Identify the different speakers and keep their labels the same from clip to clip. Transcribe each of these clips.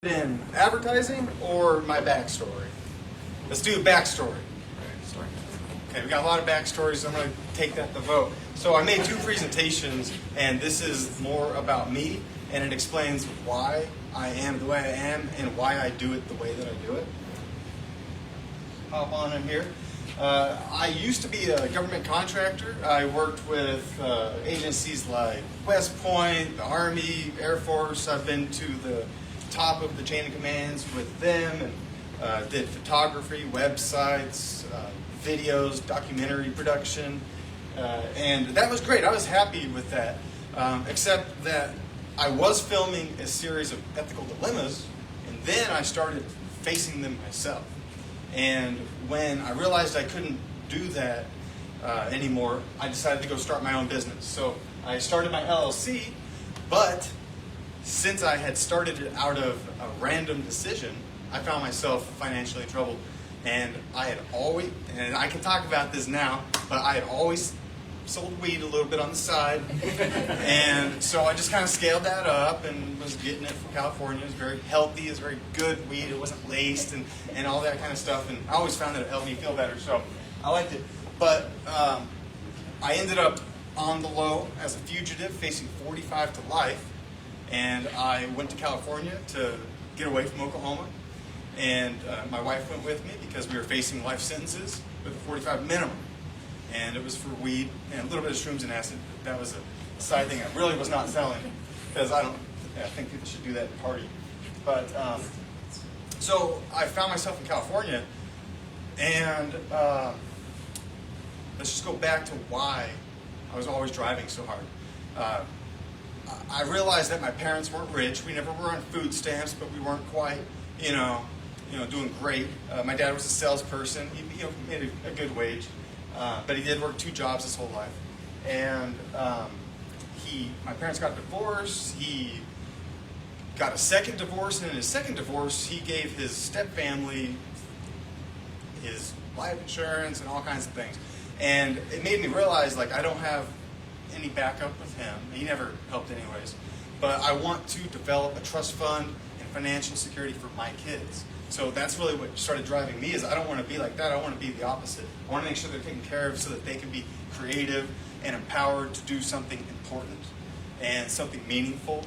Speaker 1: In advertising or my backstory? Let's do backstory. Okay, we got a lot of backstories, so I'm going to take that to vote. So I made two presentations, and this is more about me, and it explains why I am the way I am and why I do it the way that I do it. Hop on in here. I used to be a government contractor. I worked with agencies like West Point, the Army, Air Force. I've been to the top of the chain of commands with them, and did photography, websites, videos, documentary production, and that was great. I was happy with that, except that I was filming a series of ethical dilemmas, and then I started facing them myself. And when I realized I couldn't do that anymore, I decided to go start my own business. So I started my LLC, but since I had started it out of a random decision, I found myself financially in trouble. And I had always, and I can talk about this now, but I had always sold weed a little bit on the side. And so I just kind of scaled that up and was getting it from California. It was very healthy, it was very good weed, it wasn't laced and all that kind of stuff. And I always found that it helped me feel better, so I liked it. But I ended up on the low as a fugitive, facing 45 to life. And I went to California to get away from Oklahoma. And my wife went with me because we were facing life sentences with a 45 minimum. And it was for weed and a little bit of shrooms and acid. That was a side thing I really was not selling because I think people should do that at party. But so I found myself in California, and let's just go back to why I was always driving so hard. I realized that my parents weren't rich. We never were on food stamps, but we weren't quite, doing great. My dad was a salesperson. He made a good wage, but he did work 2 jobs his whole life. And my parents got divorced. He got a second divorce, and in his second divorce, he gave his stepfamily his life insurance and all kinds of things. And it made me realize, I don't have any backup with him. He never helped anyways. But I want to develop a trust fund and financial security for my kids. So that's really what started driving me, is I don't want to be like that. I want to be the opposite. I want to make sure they're taken care of so that they can be creative and empowered to do something important and something meaningful.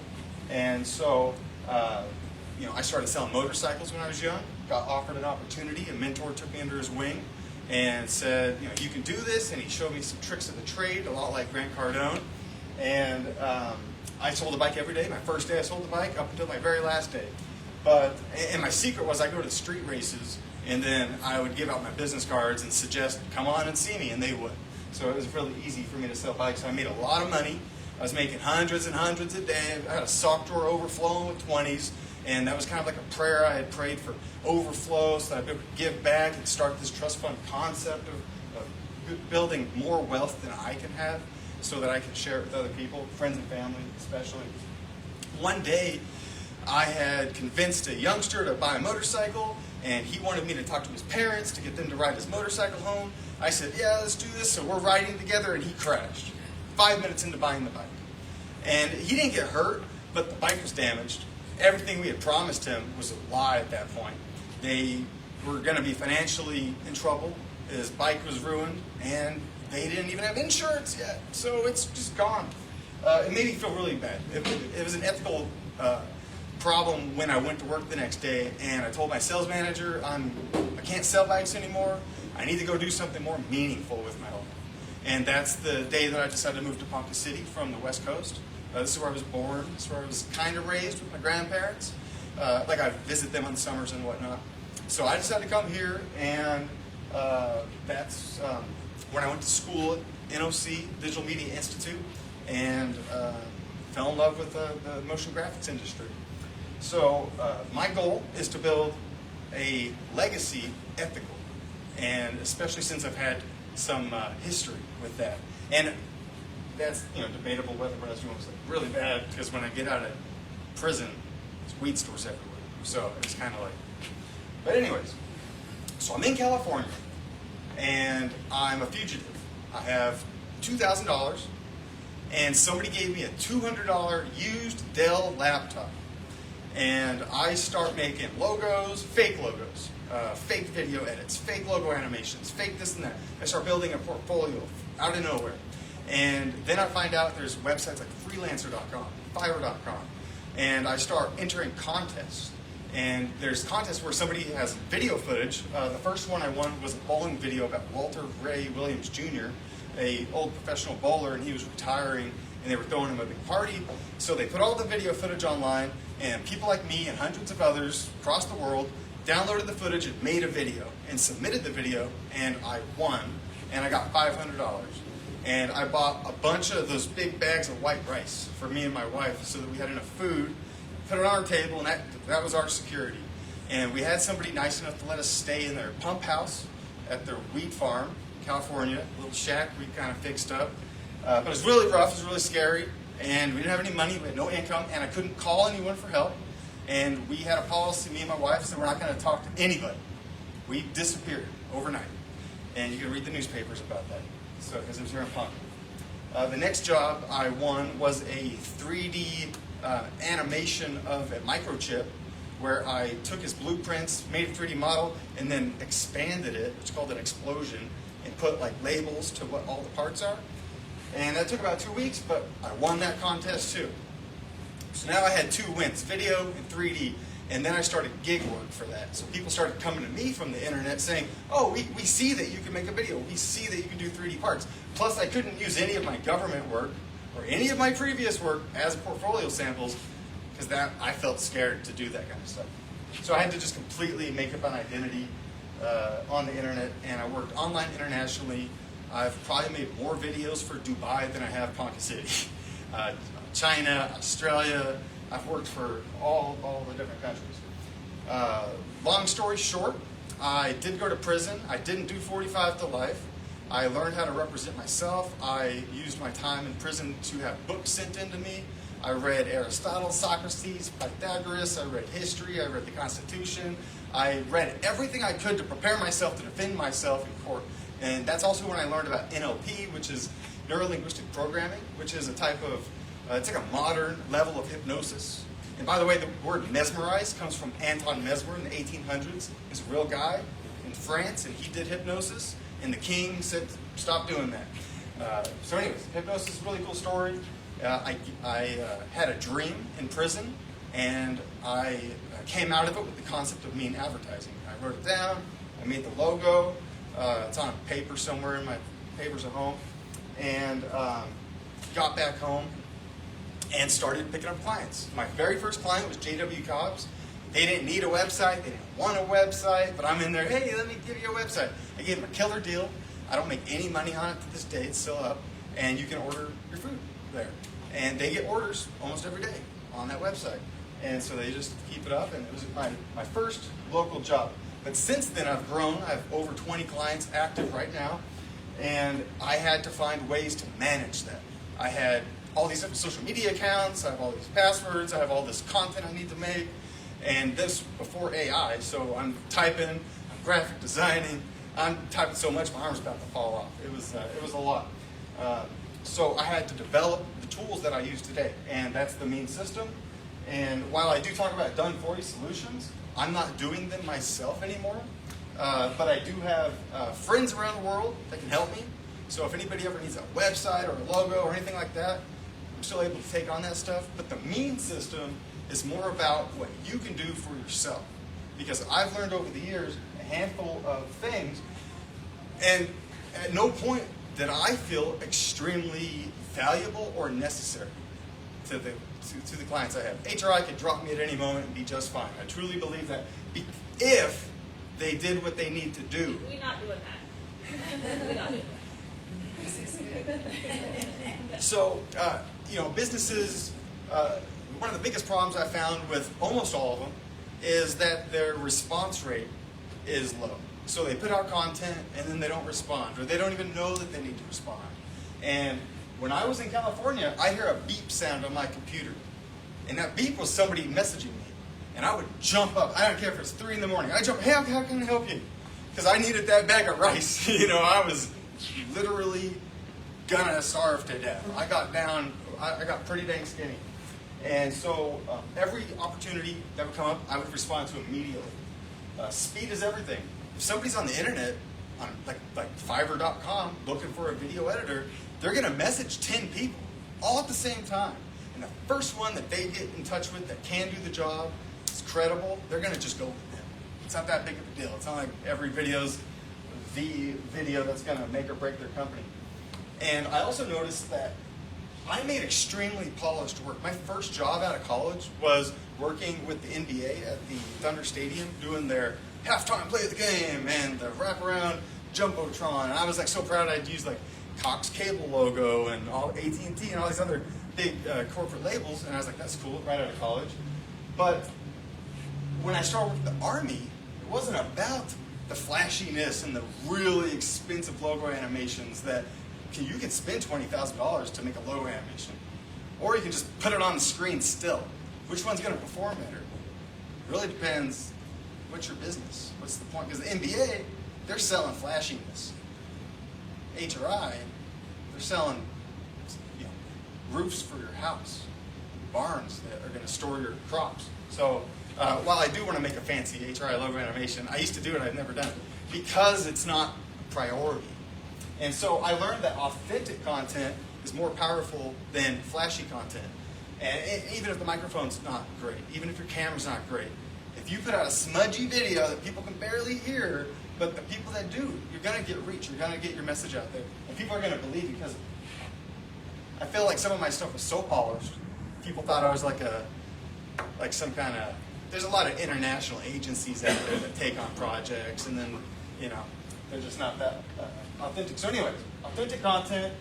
Speaker 1: And so, I started selling motorcycles when I was young, got offered an opportunity. A mentor took me under his wing and said, you can do this, and he showed me some tricks of the trade, a lot like Grant Cardone. And I sold a bike every day. My first day I sold the bike up until my very last day. And my secret was I go to street races, and then I would give out my business cards and suggest, come on and see me, and they would. So it was really easy for me to sell bikes. So I made a lot of money. I was making hundreds and hundreds a day. I had a sock drawer overflowing with 20s. And that was kind of like a prayer I had prayed for overflow, so that I'd be able to give back and start this trust fund concept of building more wealth than I can have so that I can share it with other people, friends and family especially. One day, I had convinced a youngster to buy a motorcycle, and he wanted me to talk to his parents to get them to ride his motorcycle home. I said, yeah, let's do this. So we're riding together, and he crashed 5 minutes into buying the bike. And he didn't get hurt, but the bike was damaged. Everything we had promised him was a lie at that point. They were going to be financially in trouble. His bike was ruined, and they didn't even have insurance yet. So it's just gone. It made me feel really bad. It was an ethical problem when I went to work the next day, and I told my sales manager, I can't sell bikes anymore. I need to go do something more meaningful with my life. And that's the day that I decided to move to Ponca City from the West Coast. This is where I was born. This is where I was kind of raised with my grandparents. I visit them on summers and whatnot. So I decided to come here, and that's when I went to school at NOC, Digital Media Institute, and fell in love with the motion graphics industry. So my goal is to build a legacy ethical, and especially since I've had some history with that. And that's debatable whether what I was doing was really bad, because when I get out of prison, there's weed stores everywhere. So it's kind of like, but anyways, so I'm in California, and I'm a fugitive. I have $2,000, and somebody gave me a $200 used Dell laptop. And I start making logos, fake video edits, fake logo animations, fake this and that. I start building a portfolio out of nowhere. And then I find out there's websites like freelancer.com, fiverr.com, and I start entering contests. And there's contests where somebody has video footage. The first one I won was a bowling video about Walter Ray Williams Jr., an old professional bowler, and he was retiring, and they were throwing him a big party. So they put all the video footage online, and people like me and hundreds of others across the world downloaded the footage and made a video and submitted the video, and I won, and I got $500. And I bought a bunch of those big bags of white rice for me and my wife so that we had enough food, put it on our table, and that was our security. And we had somebody nice enough to let us stay in their pump house at their wheat farm, California, a little shack we kind of fixed up. But it was really rough, it was really scary, and we didn't have any money, we had no income, and I couldn't call anyone for help. And we had a policy, me and my wife said we're not going to talk to anybody. We disappeared overnight. And you can read the newspapers about that. So, because it was here in Ponca. The next job I won was a 3D animation of a microchip where I took his blueprints, made a 3D model, and then expanded it, it's called an explosion, and put like labels to what all the parts are. And that took about 2 weeks, but I won that contest too. So now I had 2 wins, video and 3D. And then I started gig work for that. So people started coming to me from the internet saying, oh, we see that you can make a video. We see that you can do 3D parts. Plus, I couldn't use any of my government work or any of my previous work as portfolio samples because I felt scared to do that kind of stuff. So I had to just completely make up an identity on the internet, and I worked online internationally. I've probably made more videos for Dubai than I have Ponca City. China, Australia. I've worked for all the different countries. Long story short, I did go to prison. I didn't do 45 to life. I learned how to represent myself. I used my time in prison to have books sent in to me. I read Aristotle, Socrates, Pythagoras. I read history. I read the Constitution. I read everything I could to prepare myself to defend myself in court. And that's also when I learned about NLP, which is neuro-linguistic programming, which is a type of it's like a modern level of hypnosis. And by the way, the word mesmerize comes from Anton Mesmer in the 1800s. He's a real guy in France, and he did hypnosis. And the king said, stop doing that. So anyways, hypnosis is a really cool story. I had a dream in prison, and I came out of it with the concept of M.E.A.N advertising. I wrote it down. I made the logo. It's on a paper somewhere in my papers at home. And got back home and started picking up clients. My very first client was J.W. Cobbs. They didn't need a website, they didn't want a website, but I'm in there, hey, let me give you a website. I gave them a killer deal. I don't make any money on it to this day, it's still up, and you can order your food there. And they get orders almost every day on that website. And so they just keep it up, and it was my first local job. But since then I've grown, I have over 20 clients active right now, and I had to find ways to manage them. I had all these different social media accounts, I have all these passwords, I have all this content I need to make, and this before AI, so I'm typing, I'm graphic designing, I'm typing so much my arm's about to fall off. It was a lot. So I had to develop the tools that I use today, and that's the M.E.A.N system. And while I do talk about done-for-you solutions, I'm not doing them myself anymore, but I do have friends around the world that can help me. So if anybody ever needs a website or a logo or anything like that, I'm still able to take on that stuff. But the M.E.A.N system is more about what you can do for yourself. Because I've learned over the years a handful of things, and at no point did I feel extremely valuable or necessary to the clients I have. HRI could drop me at any moment and be just fine. I truly believe that if they did what they need to do.
Speaker 2: We're not doing that. We're not doing that.
Speaker 1: So, businesses, one of the biggest problems I found with almost all of them is that their response rate is low. So they put out content and then they don't respond, or they don't even know that they need to respond. And when I was in California, I hear a beep sound on my computer. And that beep was somebody messaging me. And I would jump up. I don't care if it's 3 in the morning. I jump, hey, how can I help you? Because I needed that bag of rice. I was literally gonna starve to death. I got pretty dang skinny. And so every opportunity that would come up, I would respond to immediately. Speed is everything. If somebody's on the internet, on like Fiverr.com, looking for a video editor, they're going to message 10 people all at the same time. And the first one that they get in touch with that can do the job, is credible, they're going to just go with them. It's not that big of a deal. It's not like every video's the video that's going to make or break their company. And I also noticed that I made extremely polished work. My first job out of college was working with the NBA at the Thunder Stadium, doing their halftime play of the game and the wraparound jumbotron. And I was like so proud I'd use like Cox Cable logo and all AT&T and all these other big corporate labels. And I was like, that's cool, right out of college. But when I started with the Army, it wasn't about the flashiness and the really expensive logo animations that you can spend $20,000 to make a logo animation. Or you can just put it on the screen still. Which one's going to perform better? It really depends what's your business. What's the point? Because the NBA, they're selling flashiness. HRI, they're selling roofs for your house. Barns that are going to store your crops. So while I do want to make a fancy HRI logo animation, I used to do it, I've never done it. Because it's not a priority. And so I learned that authentic content is more powerful than flashy content. And even if the microphone's not great, even if your camera's not great, if you put out a smudgy video that people can barely hear, but the people that do, you're going to get reach, you're going to get your message out there. And people are going to believe you because I feel like some of my stuff was so polished, people thought I was like some kind of, there's a lot of international agencies out there that take on projects and then, they're just not that authentic. So anyways, authentic content,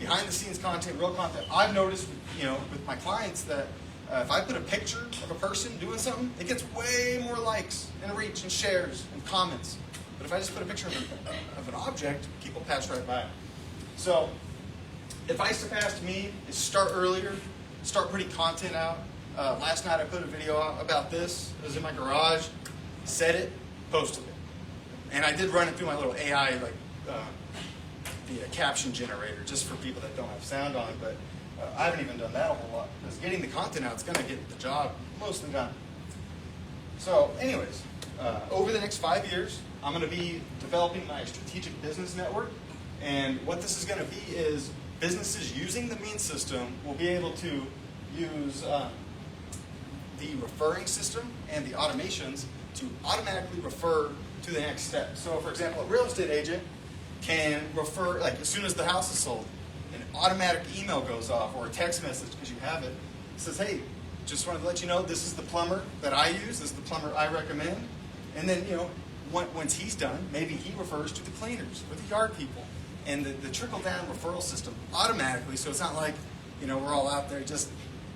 Speaker 1: behind the scenes content, real content. I've noticed, with my clients that if I put a picture of a person doing something, it gets way more likes and reach and shares and comments. But if I just put a picture of an object, people pass right by it. So advice to pass to me is start earlier, start putting content out. Last night I put a video out about this. It was in my garage, set it, posted it. And I did run it through my little AI, the caption generator, just for people that don't have sound on it. But I haven't even done that a whole lot, because getting the content out is going to get the job mostly done. So anyways, over the next 5 years, I'm going to be developing my strategic business network. And what this is going to be is businesses using the M.E.A.N system will be able to use the referring system and the automations to automatically refer to the next step. So for example, a real estate agent can refer, like as soon as the house is sold, an automatic email goes off or a text message because you have it. It says, hey, just wanted to let you know this is the plumber that I use, this is the plumber I recommend. And then, once he's done, maybe he refers to the cleaners or the yard people. And the trickle-down referral system automatically, so it's not like, we're all out there just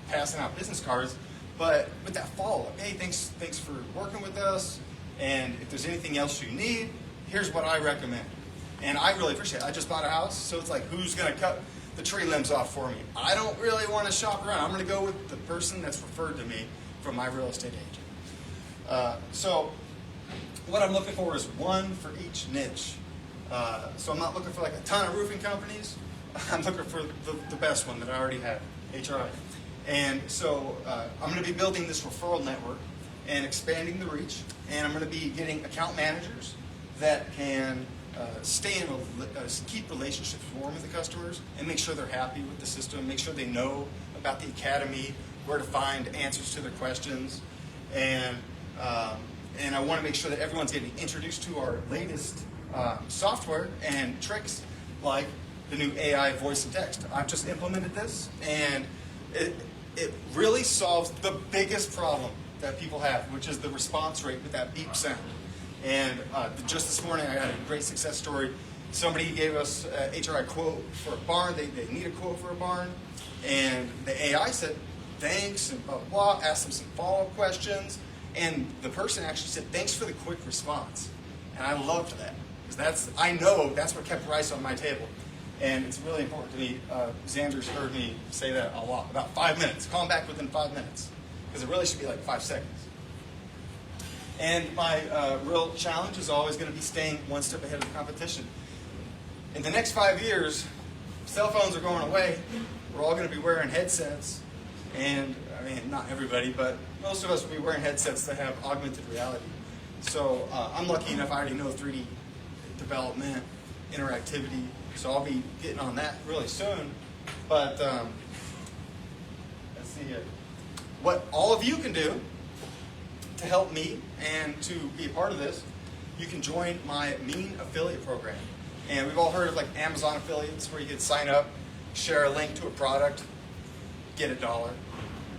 Speaker 1: passing out business cards, but with that follow-up, hey, thanks for working with us, and if there's anything else you need, here's what I recommend. And I really appreciate it. I just bought a house, so it's like, who's going to cut the tree limbs off for me? I don't really want to shop around. I'm going to go with the person that's referred to me from my real estate agent. So what I'm looking for is one for each niche. So I'm not looking for like a ton of roofing companies. I'm looking for the best one that I already have, HRI. And so I'm going to be building this referral network and expanding the reach. And I'm going to be getting account managers that can keep relationships warm with the customers and make sure they're happy with the system, make sure they know about the academy, where to find answers to their questions. And I want to make sure that everyone's getting introduced to our latest software and tricks like the new AI voice and text. I've just implemented this, and it really solves the biggest problem that people have, which is the response rate with that beep sound. And just this morning, I got a great success story. Somebody gave us an HRI quote for a barn. They need a quote for a barn. And the AI said, thanks, and blah, blah, blah, asked them some follow-up questions. And the person actually said, thanks for the quick response. And I loved that. Because I know that's what kept rice on my table. And it's really important to me. Xander's heard me say that a lot. About 5 minutes. Call him back within 5 minutes. Because it really should be like 5 seconds. And my real challenge is always going to be staying one step ahead of the competition. In the next 5 years, cell phones are going away. We're all going to be wearing headsets. And I mean, not everybody, but most of us will be wearing headsets that have augmented reality. So I'm lucky enough, I already know 3D development, interactivity, so I'll be getting on that really soon. But let's see here. What all of you can do to help me and to be a part of this, you can join my M.E.A.N affiliate program. And we've all heard of like Amazon affiliates where you can sign up, share a link to a product, get $1.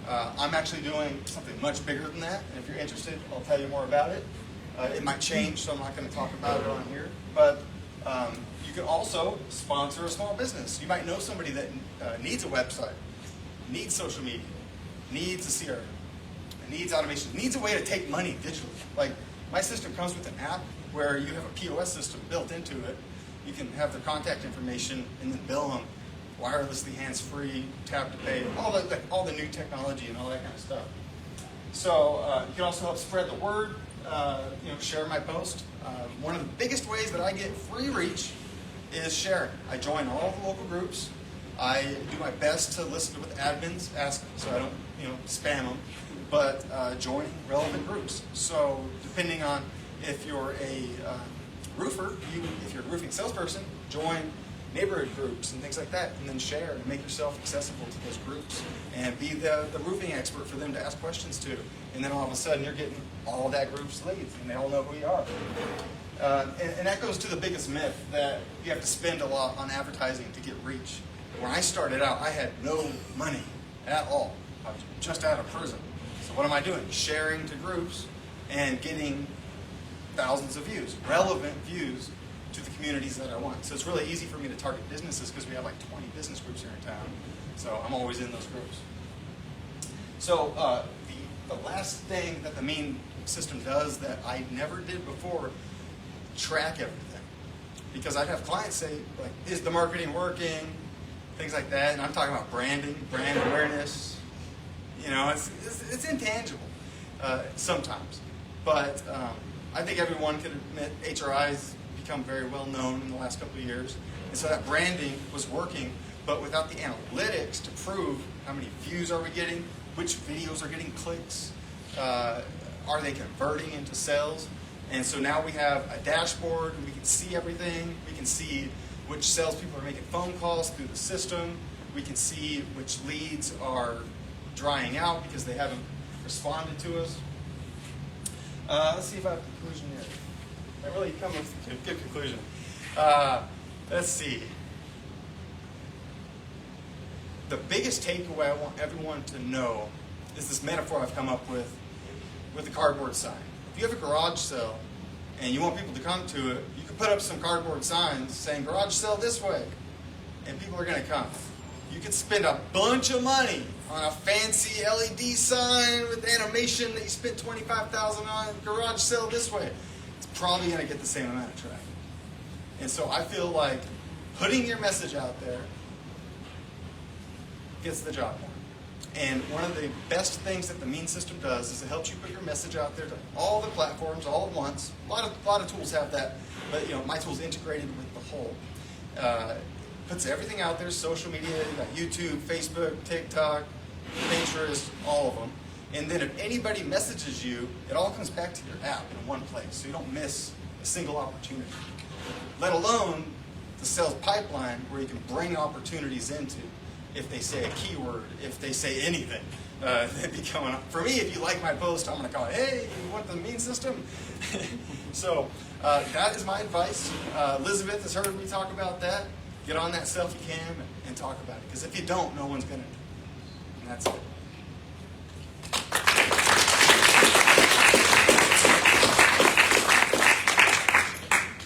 Speaker 1: I'm actually doing something much bigger than that, and if you're interested, I'll tell you more about it. It might change, so I'm not going to talk about it on here. But you can also sponsor a small business. You might know somebody that needs a website, needs social media, needs a CRM, needs automation, needs a way to take money digitally. Like my system comes with an app where you have a POS system built into it. You can have their contact information and then bill them wirelessly, hands-free, tap to pay, all the new technology and all that kind of stuff. So you can also help spread the word, share my post. One of the biggest ways that I get free reach is sharing. I join all the local groups. I do my best to listen to what the admins ask so I don't spam them, but joining relevant groups. So depending on if you're a roofer, if you're a roofing salesperson, join neighborhood groups and things like that, and then share and make yourself accessible to those groups and be the roofing expert for them to ask questions to. And then all of a sudden you're getting all of that group's leads and they all know who you are. And that goes to the biggest myth that you have to spend a lot on advertising to get reach. When I started out, I had no money at all. I was just out of prison. So what am I doing? Sharing to groups and getting thousands of views, relevant views to the communities that I want. So it's really easy for me to target businesses because we have like 20 business groups here in town. So I'm always in those groups. So the last thing that the M.E.A.N system does that I never did before, track everything. Because I'd have clients say, like, is the marketing working? Things like that. And I'm talking about branding, brand awareness. It's intangible sometimes. But I think everyone can admit HRI's become very well known in the last couple of years. And so that branding was working, but without the analytics to prove how many views are we getting, which videos are getting clicks, are they converting into sales? And so now we have a dashboard, we can see everything. We can see which salespeople are making phone calls through the system. We can see which leads are drying out because they haven't responded to us. Let's see if I have a conclusion here. I really come with a good conclusion. Let's see. The biggest takeaway I want everyone to know is this metaphor I've come up with the cardboard sign. If you have a garage sale and you want people to come to it, you can put up some cardboard signs saying garage sale this way, and people are going to come. You could spend a bunch of money on a fancy LED sign with animation that you spent $25,000 on, garage sale this way. It's probably going to get the same amount of traffic. And so I feel like putting your message out there gets the job done. And one of the best things that the M.E.A.N system does is it helps you put your message out there to all the platforms all at once. A lot of tools have that, but my tool's integrated with the whole. Puts everything out there, social media, you got YouTube, Facebook, TikTok, Pinterest, all of them. And then if anybody messages you, it all comes back to your app in one place, so you don't miss a single opportunity. Let alone the sales pipeline where you can bring opportunities into. If they say a keyword, if they say anything, they'd be coming up. For me, if you like my post, I'm going to call it, hey, you want the M.E.A.N system? So that is my advice. Elizabeth has heard me talk about that. Get on that selfie cam and talk about it. Because if you don't, no one's going to. And that's it.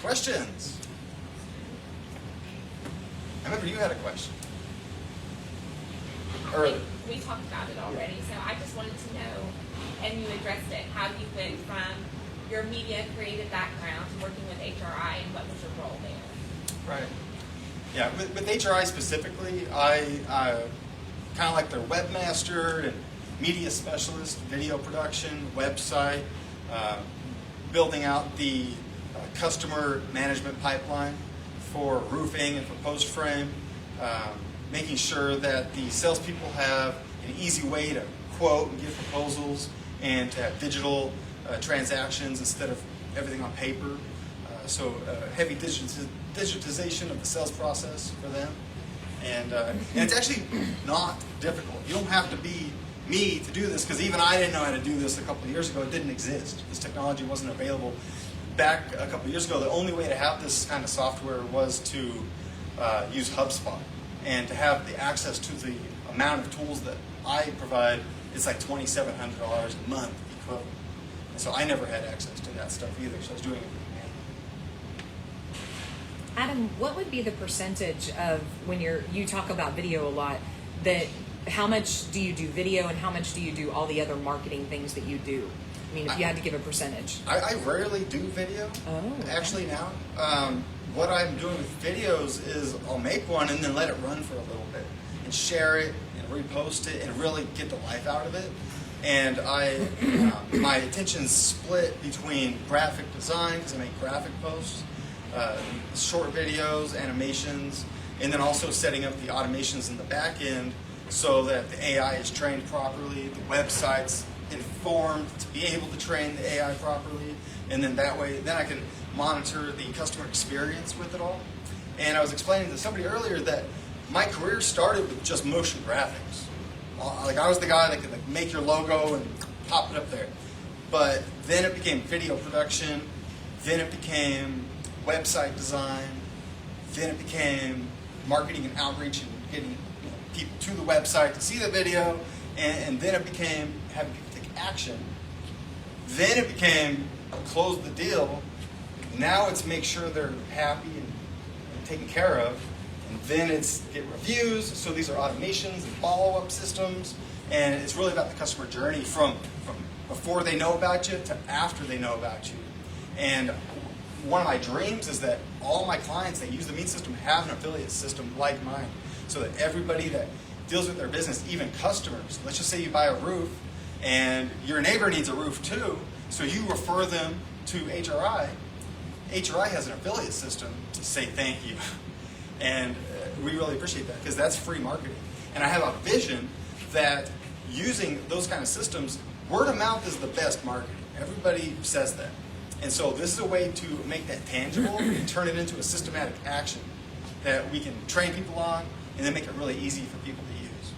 Speaker 1: Questions? I remember you had a question.
Speaker 2: We talked about it already, so I just wanted to know, and you addressed it, how you went from your media creative background to working with HRI, and what was your role there?
Speaker 1: Right. Yeah, with HRI specifically, I kind of like their webmaster and media specialist, video production, website, building out the customer management pipeline for roofing and for post frame, making sure that the salespeople have an easy way to quote and give proposals, and to have digital transactions instead of everything on paper. So heavy digitization of the sales process for them. And it's actually not difficult. You don't have to be me to do this, because even I didn't know how to do this a couple of years ago. It didn't exist. This technology wasn't available. Back a couple of years ago, the only way to have this kind of software was to use HubSpot. And to have the access to the amount of tools that I provide, it's like $2,700 a month equivalent. And so I never had access to that stuff either, so I was doing it.
Speaker 3: Adam, what would be the percentage of, when you talk about video a lot, that how much do you do video and how much do you do all the other marketing things that you do? I mean, if you had to give a percentage.
Speaker 1: I rarely do video, actually now. What I'm doing with videos is I'll make one and then let it run for a little bit and share it and repost it and really get the life out of it. And my attention's split between graphic design, because I make graphic posts, short videos, animations, and then also setting up the automations in the back end so that the AI is trained properly, the website's informed to be able to train the AI properly, and then that way, then I can monitor the customer experience with it all. And I was explaining to somebody earlier that my career started with just motion graphics. Like, I was the guy that could make your logo and pop it up there. But then it became video production, then it became website design, then it became marketing and outreach and getting people to the website to see the video, and then it became having people take action. Then it became close the deal. Now it's make sure they're happy and taken care of. And then it's get reviews. So these are automations and follow-up systems. And it's really about the customer journey from before they know about you to after they know about you. And one of my dreams is that all my clients that use the M.E.A.N system have an affiliate system like mine, so that everybody that deals with their business, even customers, let's just say you buy a roof and your neighbor needs a roof too, so you refer them to HRI. HRI has an affiliate system to say thank you. And we really appreciate that, because that's free marketing. And I have a vision that using those kind of systems, word of mouth is the best marketing. Everybody says that. And so this is a way to make that tangible and turn it into a systematic action that we can train people on and then make it really easy for people to use.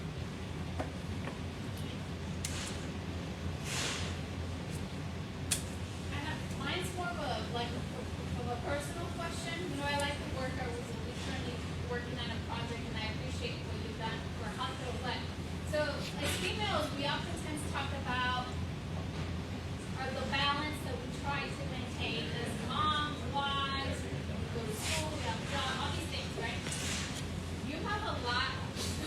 Speaker 4: Mine's more of a personal question. You know, I like the work. I was currently working on a project, and I appreciate what you've done for hospitals. But so, as females, we oftentimes talk about the balance that we try to maintain as moms, wives, we go to school, we have a job, all these things, right? You have a lot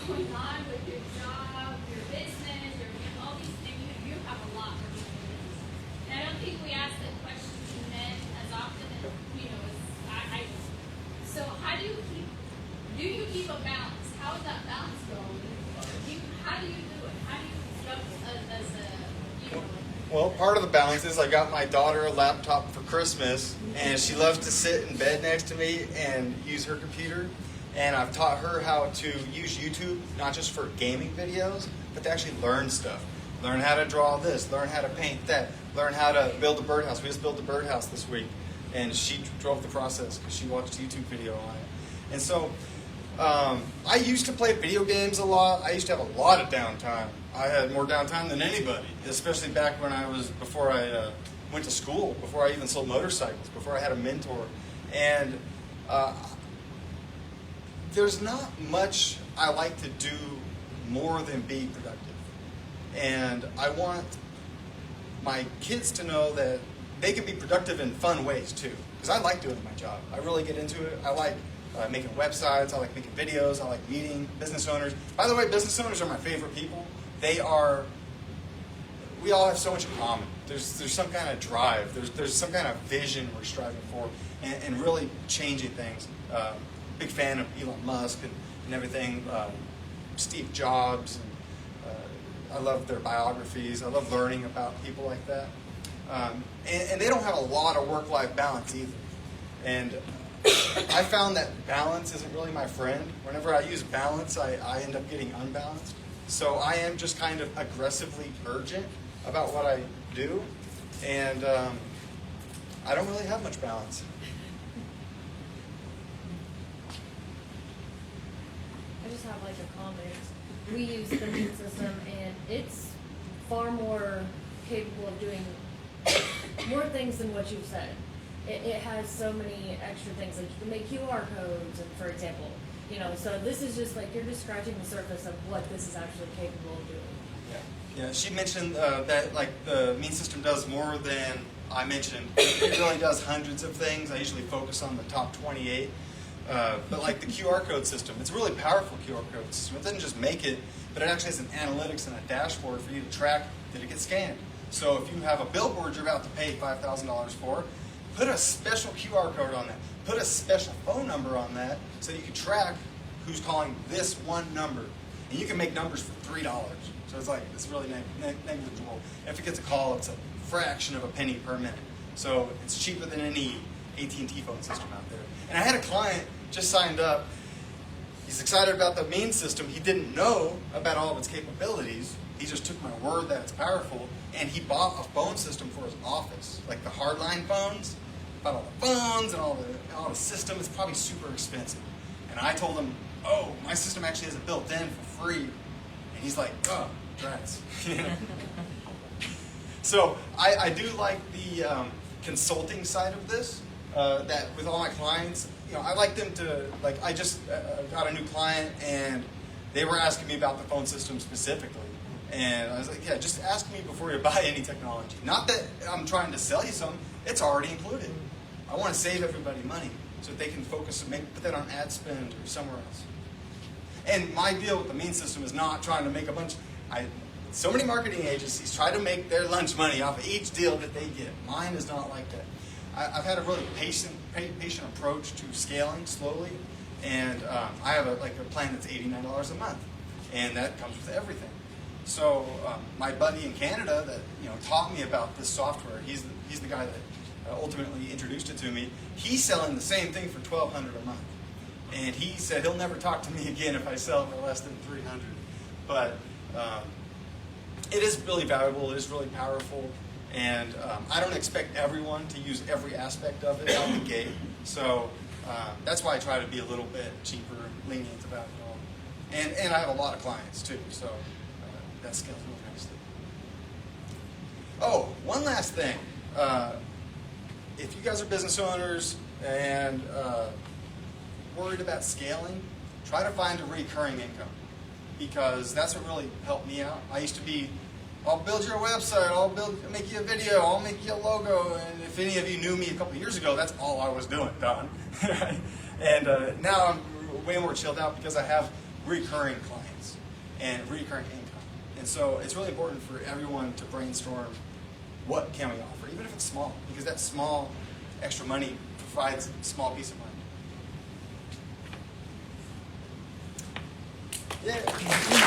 Speaker 4: going on with your job, your business, all these things. You have a lot for your business. And I don't think we ask that question to men as often as, I so how do you keep a balance? How is that balance going? How do you do it? How do you struggle as a,
Speaker 1: Well, part of the balance is I got my daughter a laptop for Christmas, and she loves to sit in bed next to me and use her computer. And I've taught her how to use YouTube, not just for gaming videos, but to actually learn stuff. Learn how to draw this, learn how to paint that, learn how to build a birdhouse. We just built a birdhouse this week, and she drove the process because she watched a YouTube video on it. And so I used to play video games a lot. I used to have a lot of downtime. I had more downtime than anybody, especially back when before I went to school, before I even sold motorcycles, before I had a mentor. And there's not much I like to do more than be productive. And I want my kids to know that they can be productive in fun ways too. Because I like doing my job. I really get into it. I like making websites. I like making videos. I like meeting business owners. By the way, business owners are my favorite people. We all have so much in common. There's some kind of drive. There's some kind of vision we're striving for, and really changing things. Big fan of Elon Musk and everything. Steve Jobs. I love their biographies. I love learning about people like that. And they don't have a lot of work-life balance either. And I found that balance isn't really my friend. Whenever I use balance, I end up getting unbalanced. So I am just kind of aggressively urgent about what I do, and I don't really have much balance.
Speaker 5: I just have like a comment. We use the M.E.A.N system, and it's far more capable of doing more things than what you've said. It has so many extra things, like you can make QR codes, and for example, you know. So this is just like you're just scratching the surface of what this is actually capable of doing.
Speaker 1: Yeah. She mentioned that like the M.E.A.N system does more than I mentioned. It really does hundreds of things. I usually focus on the top 28. But like the QR code system, it's a really powerful QR code system. It doesn't just make it, but it actually has an analytics and a dashboard for you to track that it gets scanned. So if you have a billboard you're about to pay $5,000 for, put a special QR code on that. Put a special phone number on that so you can track who's calling this one number. And you can make numbers for $3. So it's like, it's really negligible. If it gets a call, it's a fraction of a penny per minute. So it's cheaper than any AT&T phone system out there. And I had a client just signed up. He's excited about the M.E.A.N system. He didn't know about all of its capabilities. He just took my word that it's powerful, and he bought a phone system for his office, like the hardline phones. Bought all the phones and all the system. It's probably super expensive. And I told him, oh, my system actually has it built in for free. And he's like, oh, drats. So I do like the consulting side of this. That with all my clients, you know, I like them to, like, I just got a new client and they were asking me about the phone system specifically. And I was like, yeah, just ask me before you buy any technology. Not that I'm trying to sell you something, it's already included. I want to save everybody money so that they can focus and put that on ad spend or somewhere else. And my deal with the M.E.A.N system is not trying to make a bunch. So many marketing agencies try to make their lunch money off of each deal that they get. Mine is not like that. I've had a really patient approach to scaling slowly, and I have a plan that's $89 a month, and that comes with everything. So my buddy in Canada that taught me about this software, he's the guy that ultimately introduced it to me. He's selling the same thing for $1,200 a month, and he said he'll never talk to me again if I sell for less than $300. But it is really valuable. It is really powerful. And I don't expect everyone to use every aspect of it out the gate. So that's why I try to be a little bit cheaper, lenient about it all. And I have a lot of clients too, so that scales really nicely. Oh, one last thing. If you guys are business owners and worried about scaling, try to find a recurring income, because that's what really helped me out. I used to be, I'll build your website, I'll make you a video, I'll make you a logo, and if any of you knew me a couple years ago, that's all I was doing, done. And now I'm way more chilled out because I have recurring clients and recurring income. And so it's really important for everyone to brainstorm what can we offer, even if it's small, because that small extra money provides a small peace of mind. Yeah.